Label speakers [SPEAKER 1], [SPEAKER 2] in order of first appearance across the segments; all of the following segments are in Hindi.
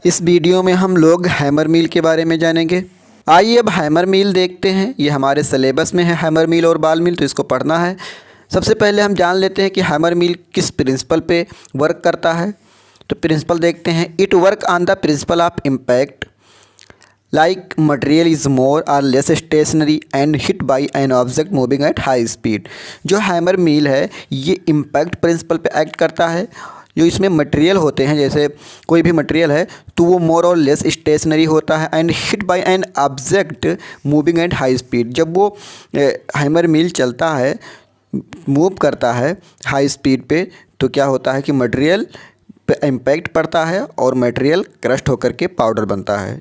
[SPEAKER 1] इस वीडियो में हम लोग हैमर मील के बारे में जानेंगे। आइए अब हैमर मील देखते हैं। ये हमारे सिलेबस में है हैमर मील और बाल मील, तो इसको पढ़ना है। सबसे पहले हम जान लेते हैं कि हैमर मील किस प्रिंसिपल पे वर्क करता है। तो प्रिंसिपल देखते हैं। It work on the principle of impact like material is more or less stationary and hit by an object moving at high speed. जो हैमर मील है ये इम्पैक्ट प्रिंसिपल पे एक्ट करता है। जो इसमें मटेरियल होते हैं, जैसे कोई भी मटेरियल है तो वो मोर और लेस स्टेशनरी होता है and hit by N object moving at high speed. जब वो हैमर मील चलता है, मूव करता है हाई स्पीड पे, तो क्या होता है कि मटेरियल पे इम्पैक्ट पड़ता है और मटेरियल क्रस्ट होकर के पाउडर बनता है।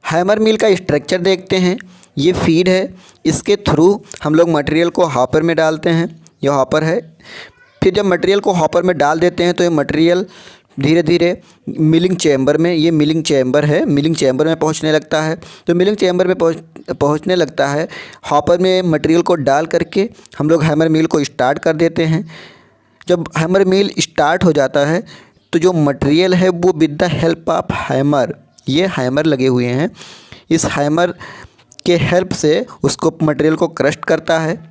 [SPEAKER 1] हैमर मील का स्ट्रक्चर देखते हैं। ये फीड है, इसके थ्रू हम लोग मटेरियल को हॉपर में डालते हैं। यह हॉपर है। फिर जब मटेरियल को हॉपर में डाल देते हैं तो ये मटेरियल धीरे धीरे मिलिंग चैम्बर में, ये मिलिंग चैम्बर है, मिलिंग चैम्बर में पहुंचने लगता है। तो मिलिंग चैम्बर में पहुंचने लगता है। हॉपर में मटेरियल को डाल करके हम लोग हैमर मील को स्टार्ट कर देते हैं। जब हैमर मील स्टार्ट हो जाता है तो जो मटेरियल है वो with the help of hammer, ये हैमर लगे हुए हैं, इस हैमर के हेल्प से उसको मटेरियल को क्रस्ट करता है।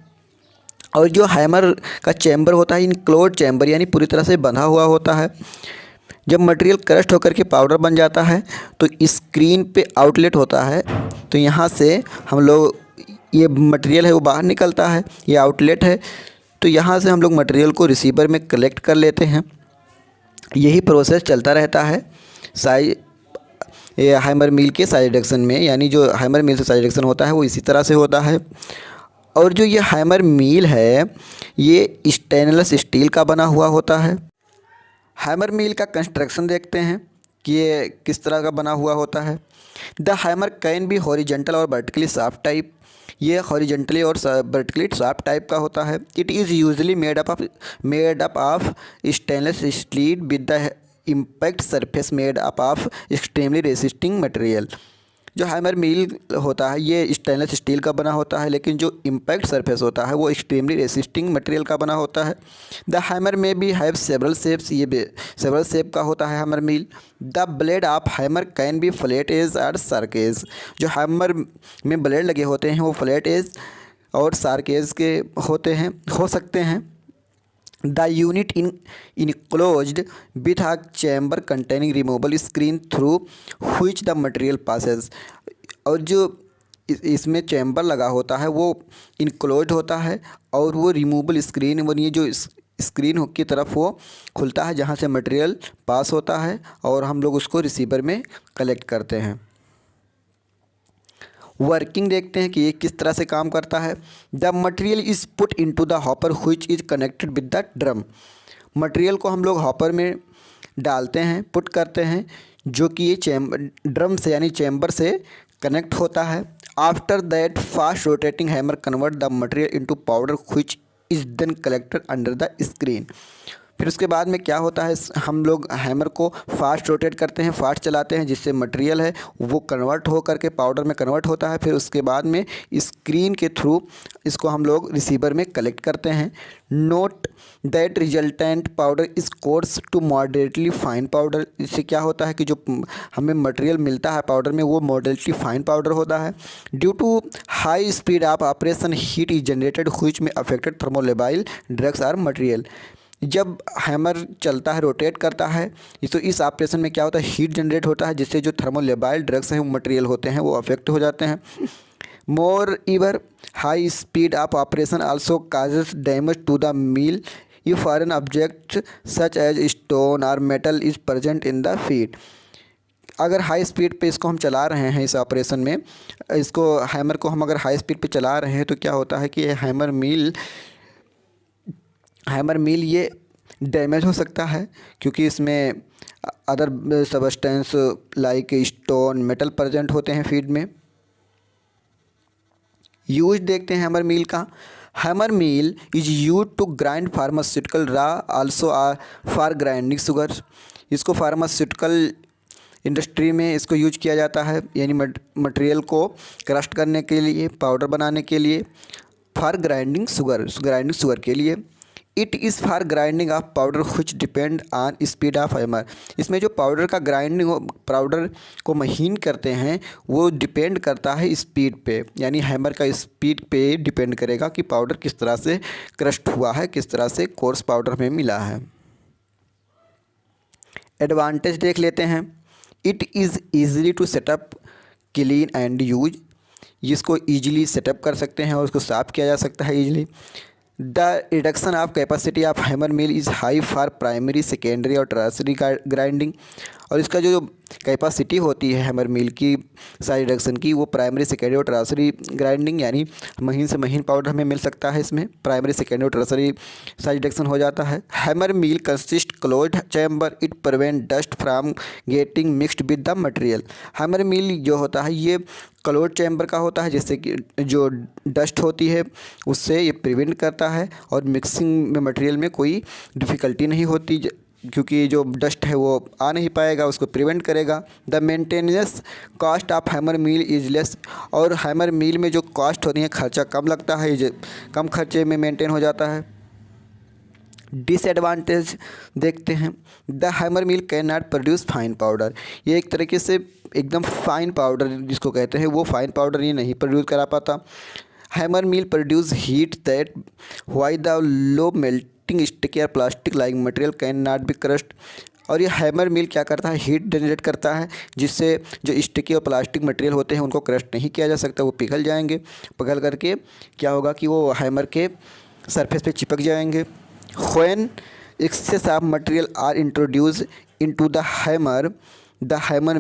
[SPEAKER 1] और जो हैमर का चैम्बर होता है इनक्लोज चैम्बर, यानी पूरी तरह से बंधा हुआ होता है। जब मटेरियल क्रस्ट होकर के पाउडर बन जाता है तो स्क्रीन पे आउटलेट होता है। तो यहाँ से हम लोग, ये मटेरियल है वो बाहर निकलता है, ये आउटलेट है। तो यहाँ से हम लोग मटेरियल को रिसीवर में कलेक्ट कर लेते हैं। यही प्रोसेस चलता रहता है ये हैमर मील के साइड डायरेक्शन में, यानी जो हैमर मील से साइड डायरेक्शन होता है वो इसी तरह से होता है। और जो ये हैमर मील है ये स्टेनलेस स्टील का बना हुआ होता है। हैमर मील का कंस्ट्रक्शन देखते हैं कि ये किस तरह का बना हुआ होता है। The hammer can B horizontal और वर्टिकली शाफ्ट टाइप। ये हॉरिजेंटली और वर्टिकली शाफ्ट टाइप का होता है। It is usually made up of stainless steel with the impact surface made up of extremely resisting material. जो हैमर मील होता है ये स्टेनलेस स्टील का बना होता है, लेकिन जो इम्पैक्ट सरफेस होता है वो एक्सट्रीमली रेसिस्टिंग मटेरियल का बना होता है। द हैमर में भी हैव सेवरल शेप्स, ये सेवरल शेप का होता है hammer mill. The blade of hammer can be flat edge और शार्क एज। जो हैमर में ब्लेड लगे होते हैं वो फ्लैट एज और शार्क एज के हो सकते हैं। The unit enclosed with a chamber containing removable screen through which the material passes. और जो इसमें चैम्बर लगा होता है वो इनक्लोज्ड होता है और वो रिमूवेबल स्क्रीन, वो ये जो स्क्रीन की तरफ वो खुलता है जहाँ से मटेरियल पास होता है और हम लोग उसको रिसीवर में कलेक्ट करते हैं। वर्किंग देखते हैं कि ये किस तरह से काम करता है। The material is put into the hopper which is connected with the drum. Material को हम लोग हॉपर में डालते हैं, पुट करते हैं, जो कि ये ड्रम से यानी चैम्बर से कनेक्ट होता है। After that fast rotating hammer convert the material into powder which is then collected under the screen. फिर उसके बाद में क्या होता है, हम लोग हैमर को फास्ट रोटेट करते हैं, फास्ट चलाते हैं, जिससे मटेरियल है वो कन्वर्ट हो करके पाउडर में कन्वर्ट होता है। फिर उसके बाद में स्क्रीन के थ्रू इसको हम लोग रिसीवर में कलेक्ट करते हैं। Note that resultant powder is coarse to moderately fine powder. इससे क्या होता है कि जो हमें मटेरियल मिलता है पाउडर में वो मॉडरेटली फाइन पाउडर होता है। Due to high speed of operation heat is generated which में affected thermolabile drugs or material. जब हैमर चलता है, रोटेट करता है, तो इस ऑपरेशन में क्या होता है, हीट जनरेट होता है, जिससे जो थर्मोलेबाइल ड्रग्स हैं वो मटेरियल होते हैं वो अफेक्ट हो जाते हैं। Moreover high speed of operation also causes damage to the mill if foreign object such as stone or metal is present in the feed. अगर हाई स्पीड पे इसको हम चला रहे हैं, इस ऑपरेशन में इसको हैमर को हम अगर हाई स्पीड पे चला रहे हैं तो क्या होता है कि हैमर मील ये डैमेज हो सकता है, क्योंकि इसमें other substance like stone metal present होते हैं फीड में। यूज देखते हैं हैमर मील का। Hammer mill is use to grind pharmaceutical raw also for grinding sugar. इसको फार्मास्यूटिकल इंडस्ट्री में इसको यूज किया जाता है, यानी मटेरियल को क्रस्ट करने के लिए, पाउडर बनाने के लिए, फॉर ग्राइंडिंग शुगर के लिए। It is for grinding of powder which depend on speed of hammer. इसमें जो पाउडर का पाउडर को महीन करते हैं वो डिपेंड करता है स्पीड पे, यानी हैमर का स्पीड पे डिपेंड करेगा कि पाउडर किस तरह से क्रस्ट हुआ है, किस तरह से कोर्स पाउडर में मिला है। एडवांटेज देख लेते हैं। It is easily to set up, clean and use. जिसको ईजिली सेटअप कर सकते हैं और उसको साफ़ किया जा सकता है easily. The reduction of capacity of hammer mill is high for primary, secondary और टर्शरी ग्राइंडिंग। और इसका जो कैपेसिटी होती है हैमर मिल की साइज रिडक्शन की, वो प्राइमरी, सेकेंडरी और टर्शरी ग्राइंडिंग, यानी महीन से महीन पाउडर हमें मिल सकता है इसमें। प्राइमरी, सेकेंडरी और टर्शरी साइज रिडक्शन हो जाता है। Hammer mill consist closed chamber, it prevent dust from getting mixed with the material. Hammer mill जो होता है ये क्लोज चैम्बर का होता है, जिससे कि जो डस्ट होती है उससे ये प्रिवेंट करता है और मिक्सिंग में मटेरियल में कोई डिफ़िकल्टी नहीं होती, क्योंकि जो डस्ट है वो आ नहीं पाएगा, उसको प्रिवेंट करेगा। The maintenance cost of hammer mill is less. और हैमर मिल में जो कॉस्ट होती है, खर्चा कम लगता है, जो कम खर्चे में मेंटेन हो जाता है। डिसएडवांटेज देखते हैं। The hammer mill can not produce fine powder. ये एक तरीके से एकदम फाइन पाउडर जिसको कहते हैं, वो फाइन पाउडर ये नहीं प्रोड्यूस करा पाता। Hammer mill produce heat that why the low melting sticky plastic like material can not be crushed. और ये हैमर मिल क्या करता है, हीट जनरेट करता है, जिससे जो स्टिकी और प्लास्टिक मटेरियल होते हैं उनको क्रश नहीं किया जा सकता, वो पिघल जाएंगे। पिघल करके क्या होगा कि वो हैमर के सरफेस पे चिपक जाएंगे। When excess of material are introduced into the hammer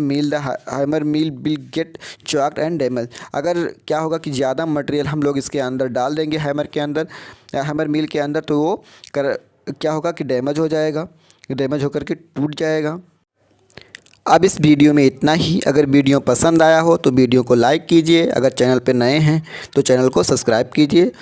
[SPEAKER 1] mill will get choked and damaged। अगर क्या होगा कि ज़्यादा मटेरियल हम लोग इसके अंदर डाल देंगे हैमर मिल के अंदर, तो वो क्या होगा कि डैमेज हो जाएगा, डैमेज होकर के टूट जाएगा। अब इस वीडियो में इतना ही। अगर वीडियो पसंद आया हो तो वीडियो को लाइक कीजिए। अगर चैनल पर नए हैं तो चैनल को सब्सक्राइब कीजिए।